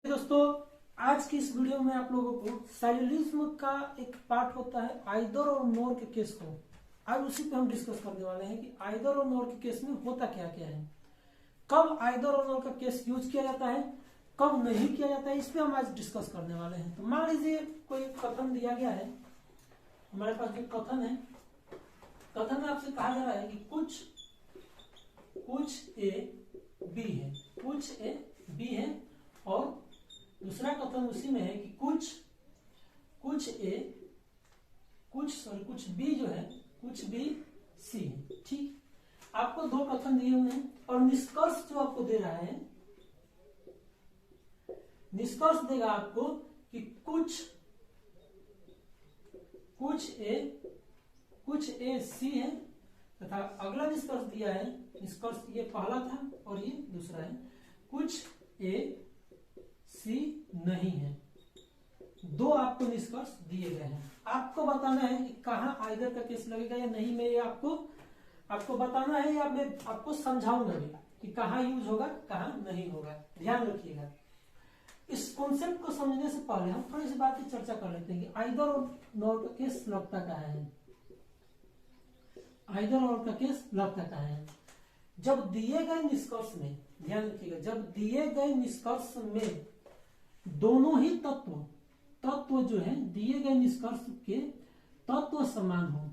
दोस्तों, आज की इस वीडियो में आप लोगों को साइलोजिज्म का एक पार्ट होता है आइदर और नोर के केस को। आज उसी पे हम डिस्कस करने वाले हैं कि आइदर और नोर के केस में होता क्या क्या है, कब आइदर और नोर का केस यूज किया जाता है, कब नहीं किया जाता है, इस पे हम आज डिस्कस करने वाले हैं। तो मान लीजिए कोई कथन दिया गया है, हमारे पास जो कथन है, कथन में आपसे कहा जा रहा है कि कुछ ए बी है, कुछ ए बी है, और दूसरा कथन उसी में है कि कुछ बी जो है, कुछ बी सी है। ठीक, आपको दो कथन दिए हुए हैं और निष्कर्ष जो आपको दे रहा है, निष्कर्ष देगा आपको कि कुछ ए सी है, तथा अगला निष्कर्ष दिया है, निष्कर्ष ये पहला था और ये दूसरा है, कुछ ए सी नहीं है। दो आपको निष्कर्ष दिए गए हैं, आपको बताना है कि कहां आइदर का केस लगेगा या नहीं। मैं ये आपको बताना है या मैं आपको समझाऊंगा भी कि कहां यूज होगा कहां नहीं होगा। ध्यान रखिएगा। इस कॉन्सेप्ट को समझने से पहले हम थोड़ी सी बात की चर्चा कर लेते हैं कि आइदर और नॉर का केस लगता कहां है। आइदर और का केस लगता कहां है? जब दिए गए निष्कर्ष में, ध्यान रखिएगा, जब दिए गए निष्कर्ष में दोनों ही तत्व जो है, दिए गए निष्कर्ष के तत्व समान हो,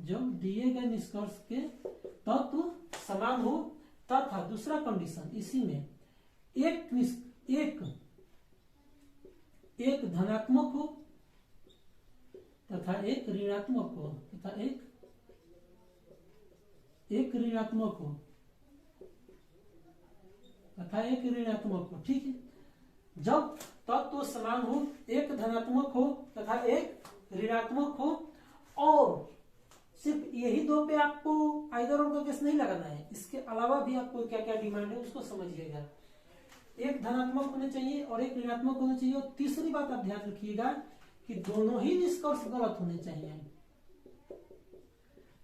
जब दिए गए निष्कर्ष के तत्व समान हो, तथा दूसरा कंडीशन इसी में एक धनात्मक हो तथा एक ऋणात्मक हो, तथा एक ऋणात्मक हो तथा एक ऋणात्मक हो। ठीक है, जब तत्व समान हो, एक धनात्मक हो तथा एक ऋणात्मक हो, और सिर्फ यही दो पे आपको आइदर और का केस नहीं लगाना है, इसके अलावा भी आपको क्या क्या डिमांड है उसको समझिएगा। एक धनात्मक होने चाहिए और एक ऋणात्मक होने चाहिए, और तीसरी बात आप ध्यान रखिएगा कि दोनों ही निष्कर्ष गलत होने चाहिए,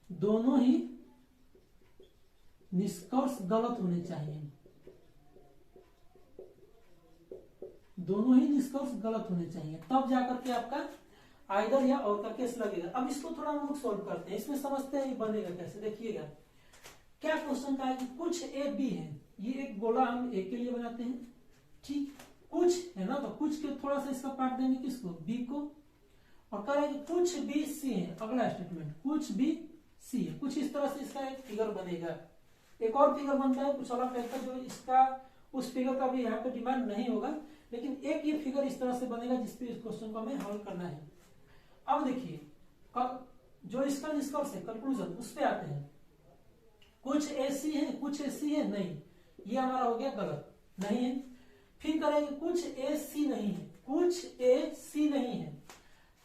दोनों ही निष्कर्ष गलत होने चाहिए, दोनों ही निष्कर्ष गलत होने चाहिए, तब जाकर के आपका आइदर या और का केस लगेगा। अब इसको थोड़ा हम लोग सोल्व करते हैं, इसमें समझते हैं ये बनेगा कैसे। देखिएगा क्या क्वेश्चन का है कि कुछ ए बी है, ये एक गोला हम ए के लिए बनाते हैं। ठीक, कुछ है ना, तो कुछ के थोड़ा सा इसका पार्ट देंगे किसको, बी को, और कह रहे हैं कि कुछ बी सी है। अगला स्टेटमेंट कुछ बी सी है, कुछ इस तरह से इसका एक फिगर बनेगा। एक और फिगर बनता है कुछ अलग टाइप का, जो इसका उस फिगर का भी यहाँ पे डिमांड नहीं होगा, लेकिन एक ये फिगर इस तरह से बनेगा जिसपे इस क्वेश्चन को हमें हल करना है। अब देखिए जो इसका निष्कर्ष है, कंक्लूजन, उस पे आते हैं। कुछ ऐसी है, कुछ ऐसी है नहीं, ये हमारा हो गया गलत, नहीं है। फिर करेंगे कुछ ए सी नहीं है, कुछ ए सी नहीं है।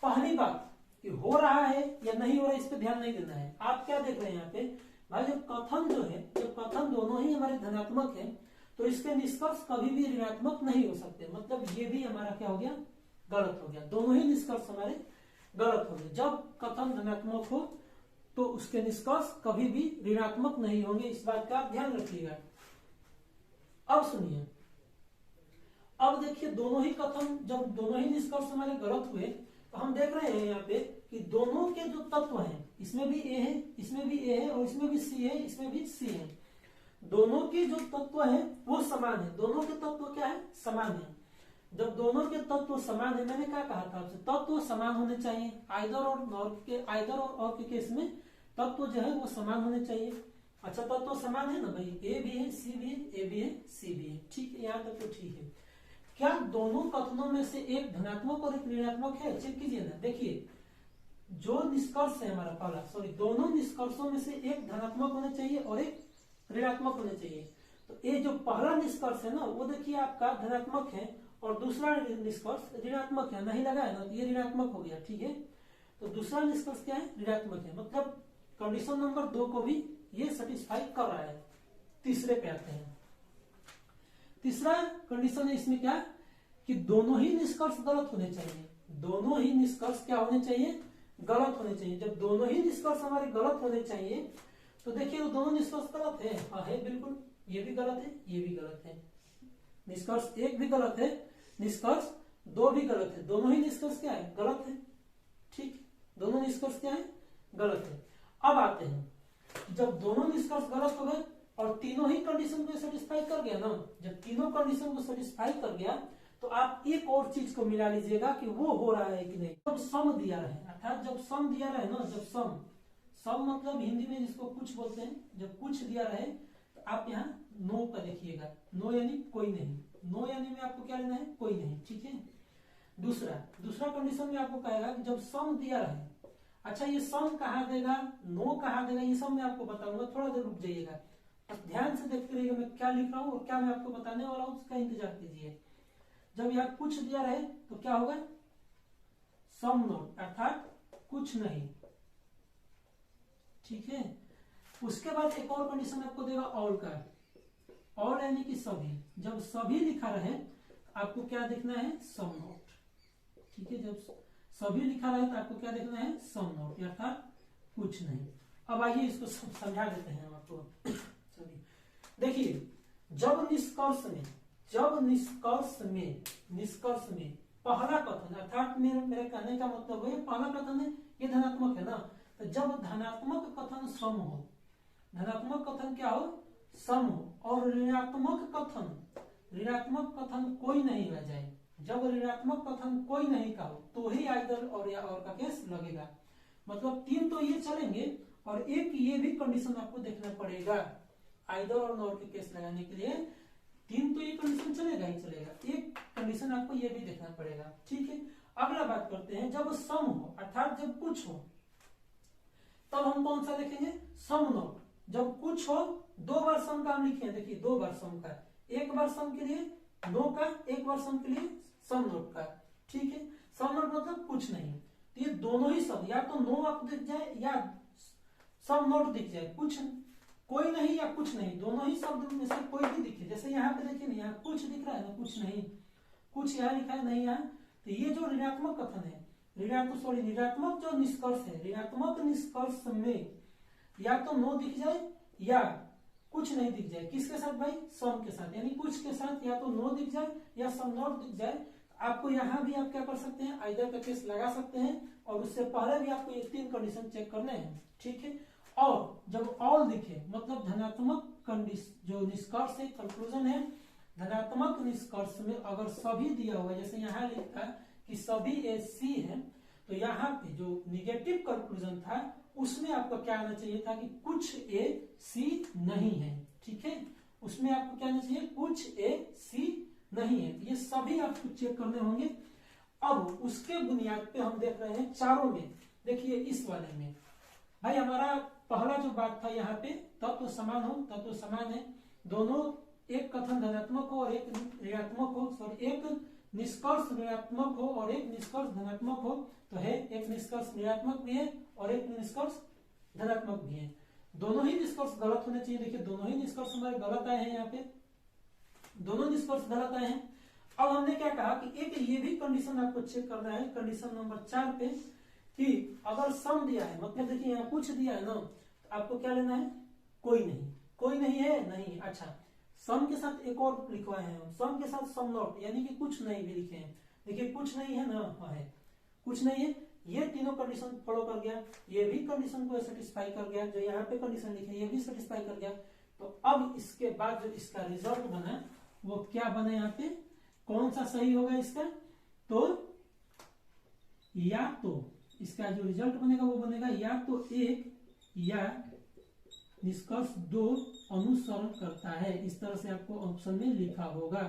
पहली बात कि हो रहा है या नहीं हो रहा है, इस पे ध्यान नहीं देना है। आप क्या देख रहे हैं यहाँ पे भाई, जब कथन जो है, जब कथन दोनों ही हमारे धनात्मक है, तो इसके निष्कर्ष कभी भी ऋणात्मक नहीं हो सकते। मतलब ये भी हमारा क्या हो गया, गलत हो गया। दोनों ही निष्कर्ष हमारे गलत हो गए। जब कथन धनात्मक हो तो उसके निष्कर्ष कभी भी ऋणात्मक नहीं होंगे, इस बात का ध्यान रखिएगा। अब सुनिए, अब देखिए दोनों ही कथन, जब दोनों ही निष्कर्ष हमारे गलत हुए, तो हम देख रहे हैं यहाँ पे कि दोनों के जो तत्व हैं, इसमें भी ए है, इसमें भी ए है, और इसमें भी सी है, इसमें भी सी है। दोनों के जो तत्व है वो समान है। दोनों के तत्व क्या है, समान है। जब दोनों के तत्व समान है, मैंने क्या कहा था आपसे, तत्व समान होने चाहिए। आइदर और के केस में तत्व जो है वो समान होने चाहिए। अच्छा, तत्व समान है ना भाई, ए भी है, सी भी है, ए भी है, सी भी है। ठीक है, यहाँ तक तो ठीक है। क्या दोनों कथनों में से एक धनात्मक और एक ऋणात्मक है? चेक कीजिए ना। देखिए जो निष्कर्ष है हमारा पहला, दोनों निष्कर्षों में से एक धनात्मक होने चाहिए और एक ऋणात्मक होने चाहिए। तो ये जो पहला निष्कर्ष है ना, वो देखिए आपका धनात्मक है, और दूसरा निष्कर्ष ऋणात्मक है, नहीं लगा है ना, तो ये ऋणात्मक हो गया। ठीक है, तो दूसरा निष्कर्ष क्या है, ऋणात्मक है। मतलब कंडीशन नंबर 2 को भी ये सेटिस्फाई कर रहा है। तीसरे पे आते हैं। तीसरा कंडीशन है इसमें क्या, कि दोनों ही निष्कर्ष गलत होने चाहिए। दोनों ही निष्कर्ष क्या होने चाहिए, गलत होने चाहिए। जब दोनों ही निष्कर्ष हमारे गलत होने चाहिए, तो देखिए वो दोनों निष्कर्ष गलत है। हाँ है, बिल्कुल, ये भी गलत है, ये भी गलत है। निष्कर्ष एक भी गलत है, निष्कर्ष दो भी गलत है, दोनों ही निष्कर्ष क्या है, गलत है। ठीक, दोनों निष्कर्ष क्या है, गलत है। अब आते हैं, जब दोनों निष्कर्ष गलत हो गए और तीनों ही कंडीशन को सेटिस्फाई कर गया ना, जब तीनों कंडीशन को सेटिस्फाई कर गया तो आप एक और चीज को मिला लीजिएगा कि वो हो रहा है कि नहीं। जब सम दिया रहे, अर्थात जब सम दिया रहे ना, जब सम मतलब हिंदी में जिसको कुछ बोलते हैं, जब कुछ दिया रहे तो आप यहाँ नो का देखिएगा, नो यानी कोई नहीं, नो यानी में आपको क्या लेना है, कोई नहीं। ठीक है, दूसरा कंडीशन में आपको कहेगा कि जब सम दिया रहे, अच्छा ये सम कहाँ देगा, नो कहाँ देगा, ये सब मैं आपको बताऊंगा, थोड़ा देर रुक जाइएगा, ध्यान से देखते रहिएगा मैं क्या लिख रहा हूँ और क्या मैं आपको बताने वाला हूँ, उसका इंतजार कीजिए। जब यहाँ कुछ दिया रहे तो क्या होगा, सम नोट, अर्थात कुछ नहीं। ठीक है, उसके बाद एक और कंडीशन आपको देगा ऑल का, ऑल यानी कि सभी। जब सभी लिखा रहे आपको क्या देखना है, सम नोट। ठीक है, जब सभी लिखा रहे तो आपको क्या देखना है, सम नोट, अर्थात कुछ नहीं। अब आइए इसको समझा देते हैं हम आपको। देखिए, जब निष्कर्ष में पहला कथन, अर्थात मेरे कहने का मतलब है पहला कथन है ये धनात्मक है ना, तो जब धनात्मक कथन सम हो, धनात्मक कथन क्या हो, सम हो, और ऋणात्मक कथन कोई नहीं रह जाए, जब ऋणात्मक कथन कोई नहीं का हो तो ही आइदर और या और का केस लगेगा। मतलब तीन तो ये चलेंगे और एक ये भी कंडीशन आपको देखना पड़ेगा, आइदर और नॉर के केस लगाने के लिए तीन तो ये कंडीशन चलेगा ही चलेगा, एक कंडीशन आपको ये भी देखना पड़ेगा। ठीक है, अगला बात करते हैं, जब सम हो अर्थात जब कुछ हो तब हम कौन सा देखेंगे, सम नोट। जब कुछ हो दो बार सम का हम लिखे, देखिए दो बार सम का, एक बार सम के लिए नो का, एक बार सम के लिए सम नोट का। ठीक है, सम नोट मतलब कुछ नहीं, तो ये दोनों ही शब्द या तो नो आपको दिख जाए या सम नोट दिख जाए, कुछ कोई नहीं या कुछ नहीं, दोनों ही शब्द में से कोई भी दिखे। जैसे यहाँ पे देखिए ना, यहाँ कुछ दिख रहा है ना, कुछ नहीं, कुछ यहाँ लिखा है नहीं यहाँ, तो ये जो ऋणात्मक कथन है, ऋणात्मक जो निष्कर्ष है, ऋणात्मक निष्कर्ष में या तो नो दिख जाए या कुछ नहीं दिख जाए, किसके साथ भाई, सम के साथ, यानी कुछ के साथ या तो नो दिख जाए या सम नोट दिख जाए। आपको यहाँ भी आप क्या कर सकते हैं, आइदर का केस लगा सकते हैं, और उससे पहले भी आपको ये तीन कंडीशन चेक करने हैं। ठीक है, और जब ऑल दिखे मतलब धनात्मक कंडीशन जो निष्कर्ष है, कंक्लूजन है, धनात्मक निष्कर्ष में अगर सभी दिया हुआ, जैसे यहाँ लिखा कि सभी ए सी है, तो यहाँ पे जो निगेटिव कंक्लूजन था उसमें आपको क्या आना चाहिए था कि कुछ ए सी नहीं है। ठीक है, उसमें आपको क्या आना चाहिए, कुछ ए सी नहीं है, ये सभी आपको चेक करने होंगे। अब उसके बुनियाद पे हम देख रहे हैं चारों में, देखिए इस वाले में भाई हमारा पहला जो बात था यहाँ पे तत्व समान हो, तत्व समान है, दोनों एक कथन धनात्मक हो और एक ऋणात्मक हो, सॉरी एक निष्कर्ष ऋणात्मक हो और एक निष्कर्ष धनात्मक हो, तो है एक निष्कर्ष ऋणात्मक भी है और एक निष्कर्ष धनात्मक भी है। दोनों ही निष्कर्ष गलत होने चाहिए, देखिए दोनों ही निष्कर्ष हमारे गलत आए हैं, यहाँ पे दोनों निष्कर्ष गलत आए हैं। अब हमने क्या कहा कि एक ये भी कंडीशन आपको चेक करना है, कंडीशन नंबर 4 पे, कि अगर सम दिया है, मतलब देखिए यहाँ कुछ दिया है ना, तो आपको क्या लेना है, कोई नहीं है, नहीं। अच्छा, सम के साथ एक और लिखवाए हैं, सम के साथ सम नॉट, यानी कि कुछ नहीं भी लिखे हैं, देखिए कुछ नहीं है ना, है कुछ नहीं है, ये तीनों कंडीशन फॉलो कर गया, ये भी कंडीशन को सेटिस्फाई कर गया, जो यहाँ पे कंडीशन लिखे ये भी सेटिस्फाई कर गया। तो अब इसके बाद जो इसका रिजल्ट बना वो क्या बना, यहाँ पे कौन सा सही होगा इसका, तो या तो इसका जो रिजल्ट बनेगा वो बनेगा या तो एक या निष्कर्ष दो अनुसरण करता है, इस तरह से आपको ऑप्शन में लिखा होगा,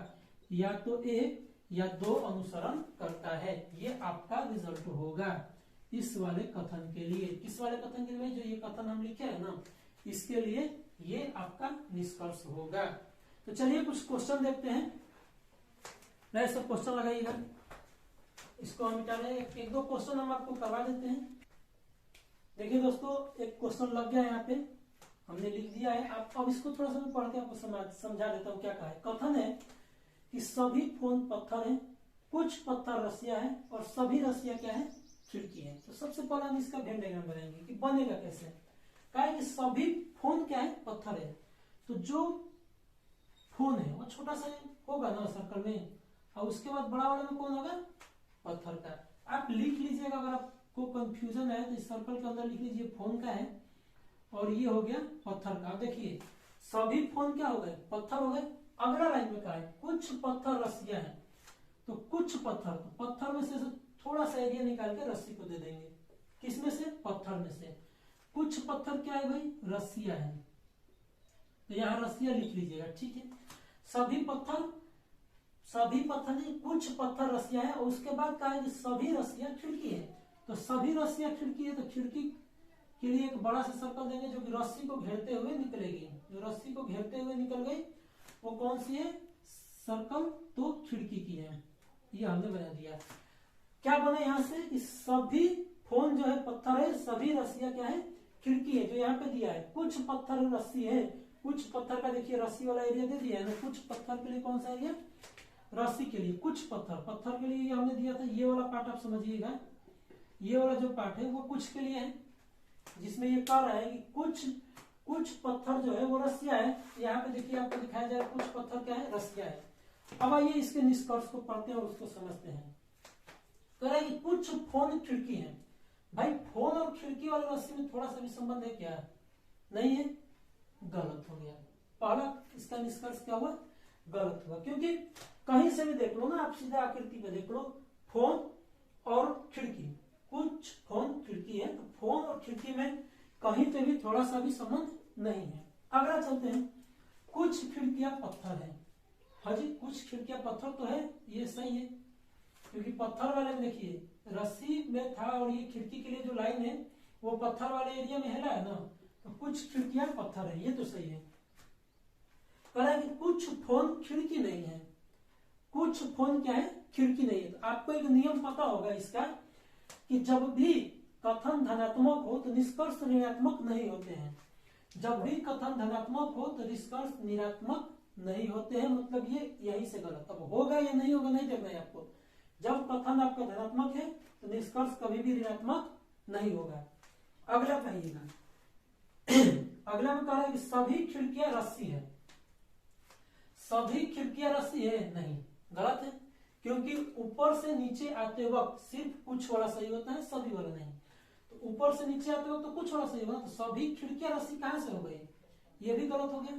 या तो एक या दो अनुसरण करता है, ये आपका रिजल्ट होगा इस वाले कथन के लिए। किस वाले कथन के लिए, जो ये कथन हम लिखे है ना, इसके लिए ये आपका निष्कर्ष होगा। तो चलिए कुछ क्वेश्चन देखते हैं, नए सब क्वेश्चन लगाइएगा, इसको हम मिटा रहे हैं, एक दो क्वेश्चन हम आपको करवा देते हैं। देखिए दोस्तों, एक क्वेश्चन लग गया यहाँ पे, हमने लिख दिया है, आप अब इसको थोड़ा सा पढ़ के आपको समझा देता हूँ क्या कहा है। कथन है कि सभी फोन पत्थर है, कुछ पत्थर रस्सियां है और सभी रस्सियां क्या है, खिड़की है। तो सबसे पहले हम इसका वेन डायग्राम बनाएंगे कि बनेगा कैसे। कहा कि सभी फोन क्या है, पत्थर है, तो जो फोन है वो छोटा सा होगा ना सर्कल में, और उसके बाद बड़ा वाला में कौन होगा, पत्थर का। आप लिख लीजिएगा, अगर आपको कंफ्यूजन है तो इस सर्कल के अंदर लिख लीजिए फोन का है और ये हो गया पत्थर का। देखिए सभी फोन क्या हो गए, पत्थर हो गए। अगला लाइन में क्या है, कुछ पत्थर रस्सियां हैं, तो कुछ पत्थर, तो पत्थर में से थोड़ा सा एरिया निकाल के रस्सी को दे देंगे, किसमें से, पत्थर में से। कुछ पत्थर क्या है भाई, रस्सियां हैं, तो यहाँ रस्सियां लिख लीजिएगा, ठीक है। सभी पत्थर नहीं, कुछ पत्थर रस्सियां है, और उसके बाद कहा है कि सभी रस्सियां खिड़की है, तो सभी रस्सियां खिड़की है, तो खिड़की के लिए एक बड़ा सा सर्कल देंगे जो कि रस्सी को घेरते हुए निकलेगी। जो रस्सी को घेरते हुए निकल गई वो कौन सी है, सर्कल, तो खिड़की की है, ये हमने बना दिया। क्या बना यहाँ से, कि सभी फोन जो है पत्थर है, सभी रस्सियां क्या है, खिड़की है, जो यहाँ पे दिया है। कुछ पत्थर रस्सी है, कुछ पत्थर का देखिए रस्सी वाला एरिया दे दिया है ना, कुछ पत्थर के लिए कौन सा एरिया, रस्सी के लिए कुछ पत्थर के लिए हमने दिया था। ये वाला पार्ट आप समझिएगा, ये वाला जो पार्ट है वो कुछ के लिए है, जिसमें ये कह रहा है कि कुछ पत्थर जो है वो रस्सियां है। यहाँ पे देखिए आपको दिखाया जाए कुछ पत्थर क्या है, रस्सियां है। अब आइए इसके निष्कर्ष को पढ़ते हैं और उसको समझते हैं। कह रहा है कि कुछ फोन खिड़की है। भाई फोन और खिड़की वाले रस्सी में थोड़ा सा भी संबंध है क्या, नहीं है, गलत हो गया। पहला इसका निष्कर्ष क्या हुआ, गलत हुआ, क्योंकि कहीं से भी देख लो ना, आप सीधा आकृति पे देख लो, फोन और खिड़की, कुछ फोन खिड़की है, तो फोन और खिड़की में कहीं पे भी थोड़ा सा भी संबंध नहीं है। अगला चलते हैं, कुछ खिड़कियां पत्थर है। हाँ जी, कुछ खिड़कियां पत्थर तो है, ये सही है, क्योंकि पत्थर वाले में देखिए रस्सी में था और ये खिड़की के लिए जो लाइन है वो पत्थर वाले एरिया में है ना, तो कुछ खिड़कियां पत्थर है, ये तो सही है। कह रहा है कि कुछ फोन खिड़की नहीं है, कुछ फोन क्या है, खिड़की नहीं है। तो आपको एक नियम पता होगा इसका, कि जब भी कथन धनात्मक हो तो निष्कर्ष ऋणात्मक नहीं होते हैं। जब भी कथन धनात्मक हो तो निष्कर्ष ऋणात्मक नहीं होते हैं, मतलब ये यहीं से गलत। अब होगा या नहीं होगा नहीं देखना है आपको। जब कथन आपका धनात्मक है तो निष्कर्ष कभी भी ऋणात्मक नहीं होगा। अगला कहिएगा, अगला में कह रहा है कि सभी खिड़कियां रस्सी है। सभी खिड़कियां रस्सी है, नहीं, गलत है, क्योंकि ऊपर से नीचे आते वक्त सिर्फ कुछ वाला सही होता है, सभी वाला नहीं। तो ऊपर से नीचे आते वक्त तो कुछ वाला सही होगा, तो सभी खिड़कियां रस्सी कहां से हो गई, ये भी गलत हो गया।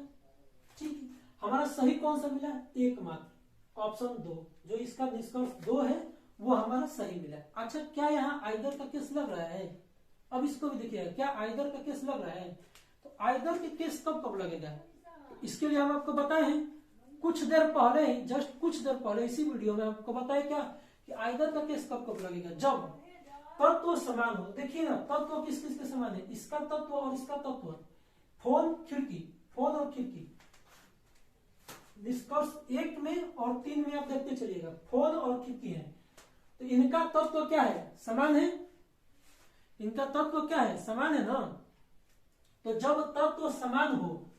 ठीक है, हमारा सही कौन सा मिला, एकमात्र ऑप्शन 2, जो इसका निष्कर्ष 2 है वो हमारा सही मिला। अच्छा, क्या यहाँ आइदर का केस लग रहा है, अब इसको भी देखिएगा, क्या आइदर का केस लग रहा है, तो आइदर के केस कब लगेगा, तो इसके लिए हम आपको बताए हैं कुछ देर पहले ही, जस्ट कुछ देर पहले इसी वीडियो में आपको बताया क्या, कि आइदर का केस कब लगेगा, जब तत्व समान हो। देखिए ना, तत्व किस किस के समान है, इसका तत्व और इसका तत्व, फोन खिड़की, फोन और खिड़की। निष्कर्ष 1 में और 3 में आप देखते चलिएगा, फोन और खिड़की है, तो इनका तत्व क्या है, समान है, इनका तत्व क्या है, समान है ना। तो जब तत्व समान हो,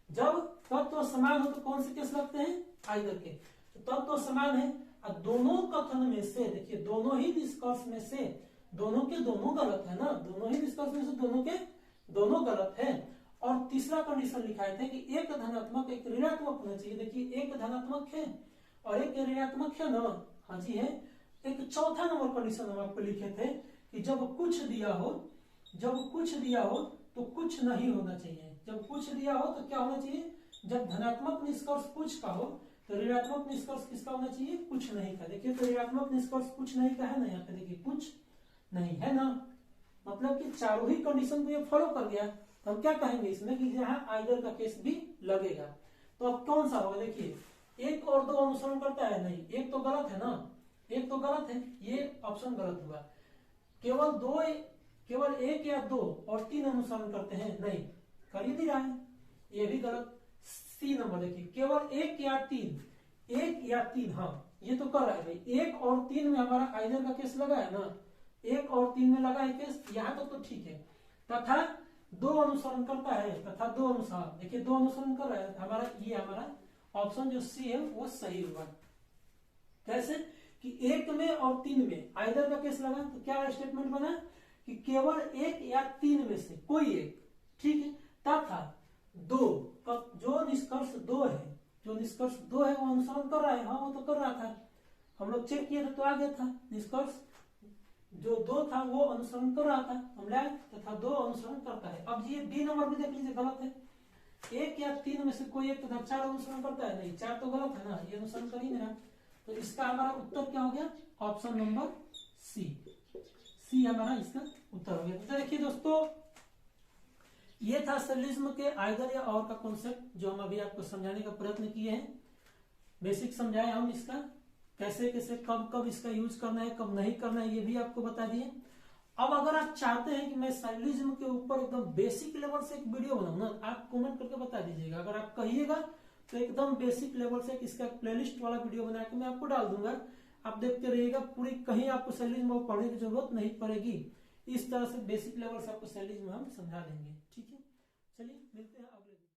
जब तत्व समान हो तो कौन से केस लगते हैं, आइदर के। तो तत्व समान है और दोनों कथन में से, देखिए दोनों ही निष्कर्ष में से दोनों के दोनों गलत है ना, दोनों ही निष्कर्ष में से दोनों के दोनों गलत है। और तीसरा कंडीशन लिखाए थे कि एक धनात्मक एक ऋणात्मक होना चाहिए। देखिए एक धनात्मक है और एक ऋणात्मक है ना, हाँ जी है। एक चौथा नंबर कंडीशन हम आपको लिखे थे कि जब कुछ दिया हो, जब कुछ दिया हो तो कुछ नहीं होना चाहिए। जब कुछ दिया हो तो क्या होना चाहिए, जब धनात्मक निष्कर्ष कुछ का हो तो ऋणात्मक निष्कर्ष किसका होना चाहिए, कुछ नहीं का। देखिए तो ऋणात्मक निष्कर्ष कुछ नहीं का है ना, यहाँ पे देखिए कुछ नहीं है ना, मतलब कि चारों ही कंडीशन को ये फॉलो कर गया। तो हम क्या कहेंगे इसमें कि यहाँ आइदर का केस भी लगेगा। तो अब कौन सा होगा, देखिए 1 और 2 अनुसरण करता है, नहीं, एक तो गलत है ना, एक तो गलत है, ये ऑप्शन गलत हुआ। केवल 1 या 2 और 3 अनुसरण करते हैं, नहीं, कर ही नहीं रहा है, ये भी गलत। सी नंबर देखिए, केवल 1 या 3, 1 या 3, हाँ ये तो कर रहा है भाई। 1 और 3 में हमारा आइदर का केस लगा है ना, 1 और 3 में लगा है केस, यहाँ तक तो ठीक है। तथा 2 अनुसरण करता है, तथा 2 अनुसार, देखिए 2 अनुसरण कर रहा है, हमारा ये हमारा ऑप्शन जो सी है वो सही हुआ। कैसे कि 1 में और 3 में आइदर का केस लगा, तो क्या स्टेटमेंट बना कि केवल 1 या 3 में से कोई एक, ठीक है, तथा 2 जो निष्कर्ष 2 है, जो निष्कर्ष 2 है वो अनुसरण कर रहा है, हाँ वो तो कर रहा था, हम लोग चेक किए थे तो आ गया था निष्कर्ष। जो 2 था वो अनुसरण कर रहा था, हम लाए तथा 2 अनुसरण करता है। अब ये बी नंबर भी देख लीजिए गलत है, 1 या 3 में से कोई एक तथा 4 अनुसरण करता है, नहीं 4 तो गलत है ना, ये अनुसरण कर ही नहीं रहा। तो इसका हमारा उत्तर क्या हो गया, ऑप्शन नंबर सी हमारा इसका उत्तर हो गया। तो देखिए दोस्तों, ये था सरलिज्म के आइदर या और का कॉन्सेप्ट, जो हम अभी आपको समझाने का प्रयत्न किए हैं। बेसिक समझाए हम इसका, कैसे कैसे कब कब इसका यूज करना है, कब नहीं करना है, ये भी आपको बता दिए। अब अगर आप चाहते हैं कि मैं सरलिज्म के ऊपर एकदम बेसिक लेवल से एक वीडियो बनाऊं ना, आप कमेंट करके बता दीजिएगा। अगर आप कहिएगा तो एकदम बेसिक लेवल से इसका प्लेलिस्ट वाला वीडियो बना के मैं आपको डाल दूंगा, आप देखते रहिएगा। पूरी कहीं आपको सरलिज्म पढ़ने की जरूरत नहीं पड़ेगी। इस तरह से बेसिक लेवल से आपको सरलिज्म हम समझा देंगे। ठीक है, चलिए मिलते हैं।